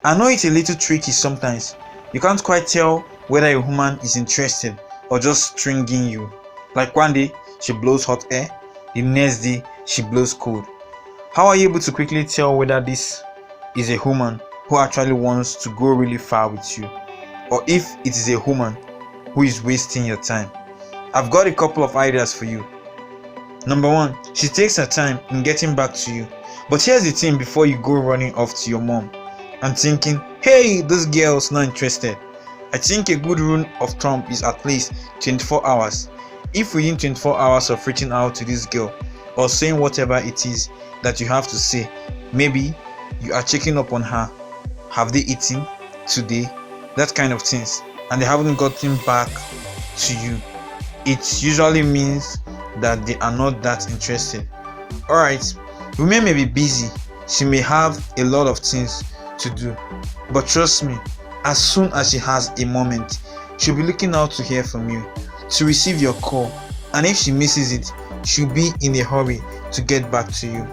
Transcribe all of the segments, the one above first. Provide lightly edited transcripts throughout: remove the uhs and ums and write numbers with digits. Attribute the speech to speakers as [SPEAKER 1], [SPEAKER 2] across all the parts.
[SPEAKER 1] I know it's a little tricky sometimes. You can't quite tell whether a woman is interested or just stringing you. Like one day she blows hot air, the next day she blows cold. How are you able to quickly tell whether this is a woman who actually wants to go really far with you, or if it is a woman who is wasting your time? I've got a couple of ideas for you. Number one, she takes her time in getting back to you. But here's the thing: before you go running off to your mom and thinking, hey, this girl's not interested, I think a good rule of thumb is at least 24 hours. If within 24 hours of reaching out to this girl or saying whatever it is that you have to say, maybe you are checking up on her, have they eaten today, that kind of things, and they haven't gotten back to you, it usually means that they are not that interested. Alright, women may be busy, she may have a lot of things to do, but trust me, as soon as she has a moment, she'll be looking out to hear from you, to receive your call, and if she misses it, she'll be in a hurry to get back to you.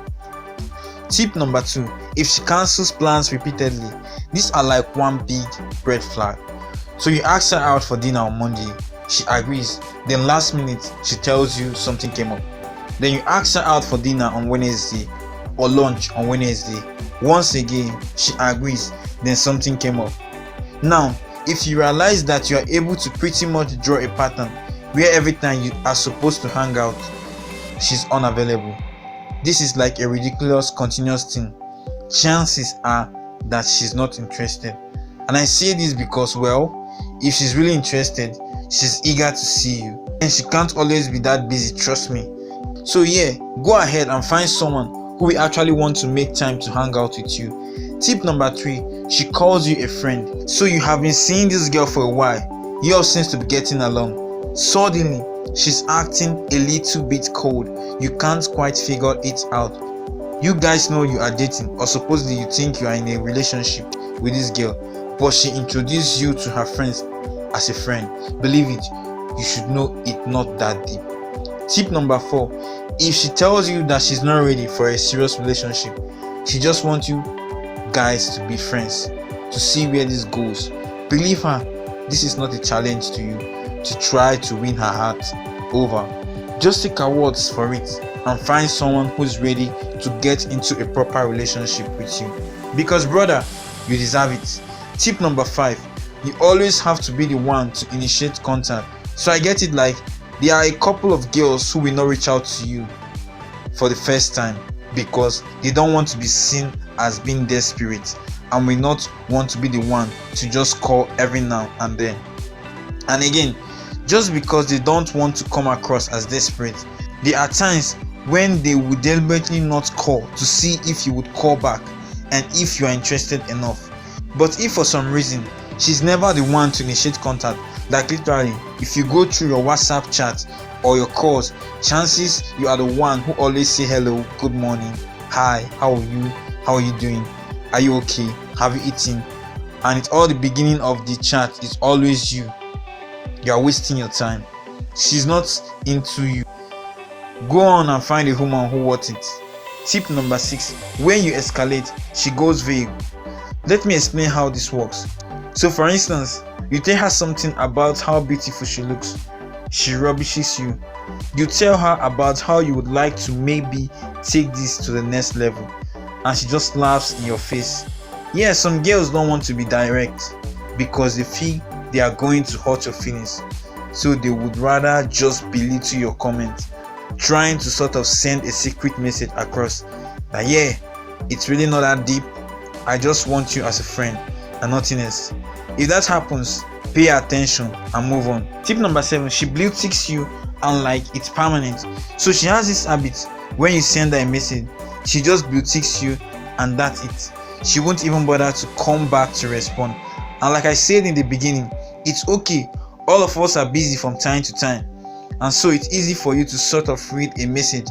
[SPEAKER 1] Tip number 2, if she cancels plans repeatedly, these are like one big red flag. So you ask her out for dinner on Monday, she agrees, then last minute she tells you something came up. Then you ask her out for dinner on Wednesday or lunch on Wednesday, once again she agrees, then something came up. Now, if you realize that you are able to pretty much draw a pattern where every time you are supposed to hang out, she's unavailable, this is like a ridiculous continuous thing, chances are that she's not interested. And I say this because, well, if she's really interested, she's eager to see you, and she can't always be that busy, trust me. So yeah, go ahead and find someone who will actually want to make time to hang out with you. Tip number 3, she calls you a friend. So you have been seeing this girl for a while, you all seems to be getting along. Suddenly, she's acting a little bit cold, you can't quite figure it out. You guys know you are dating, or supposedly you think you are in a relationship with this girl, but she introduced you to her friends as a friend. Believe it, you should know it not that deep. Tip number 4, if she tells you that she's not ready for a serious relationship, she just wants you guys to be friends, to see where this goes, believe her, this is not a challenge to you to try to win her heart over. Just take her words for it and find someone who's ready to get into a proper relationship with you, because brother, you deserve it. Tip number 5, you always have to be the one to initiate contact. So I get it, like there are a couple of girls who will not reach out to you for the first time because they don't want to be seen as being desperate and will not want to be the one to just call every now and then. And again, just because they don't want to come across as desperate, there are times when they would deliberately not call to see if you would call back and if you are interested enough. But if for some reason she's never the one to initiate contact, like literally if you go through your WhatsApp chat or your calls, chances you are the one who always say hello, good morning, hi, how are you doing, are you okay, have you eaten, and it's all the beginning of the chat is always you are wasting your time. She's not into you. Go on and find a woman who wants it. Tip number 6, when you escalate, she goes vague. Let me explain how this works. So for instance, you tell her something about how beautiful she looks, she rubbishes you. You tell her about how you would like to maybe take this to the next level, and she just laughs in your face. Yeah, some girls don't want to be direct because they feel they are going to hurt your feelings, so they would rather just belittle your comment, trying to sort of send a secret message across that yeah, it's really not that deep, I just want you as a friend and nothing else. If that happens, pay attention and move on. Tip number 7, she blue ticks you and like it's permanent. So she has this habit, when you send her a message, she just blue ticks you and that's it. She won't even bother to come back to respond. And like I said in the beginning, it's okay, all of us are busy from time to time, and so it's easy for you to sort of read a message,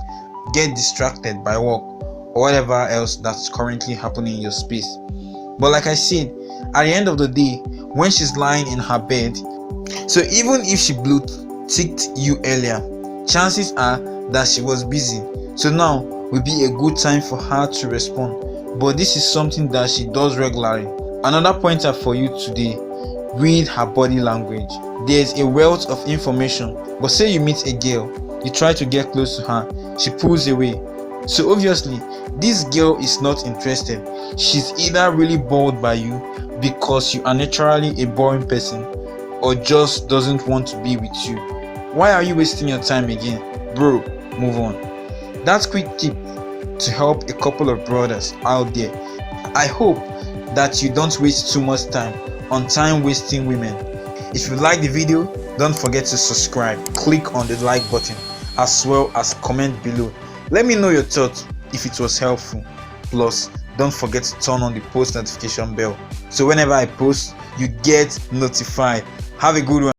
[SPEAKER 1] get distracted by work or whatever else that's currently happening in your space. But like I said, at the end of the day, when she's lying in her bed, so even if she blue ticked you earlier, chances are that she was busy, so now will be a good time for her to respond. But this is something that she does regularly, Another pointer for you today: read her body language. There's a wealth of information, but say you meet a girl, you try to get close to her, she pulls away. So obviously, this girl is not interested. She's either really bored by you because you are naturally a boring person, or just doesn't want to be with you. Why are you wasting your time again? Bro, move on. That's quick tip to help a couple of brothers out there. I hope that you don't waste too much time on time wasting women. If you like the video, don't forget to subscribe, click on the like button, as well as comment below. Let me know your thoughts if it was helpful. Plus, don't forget to turn on the post notification bell so whenever I post, you get notified. Have a good one.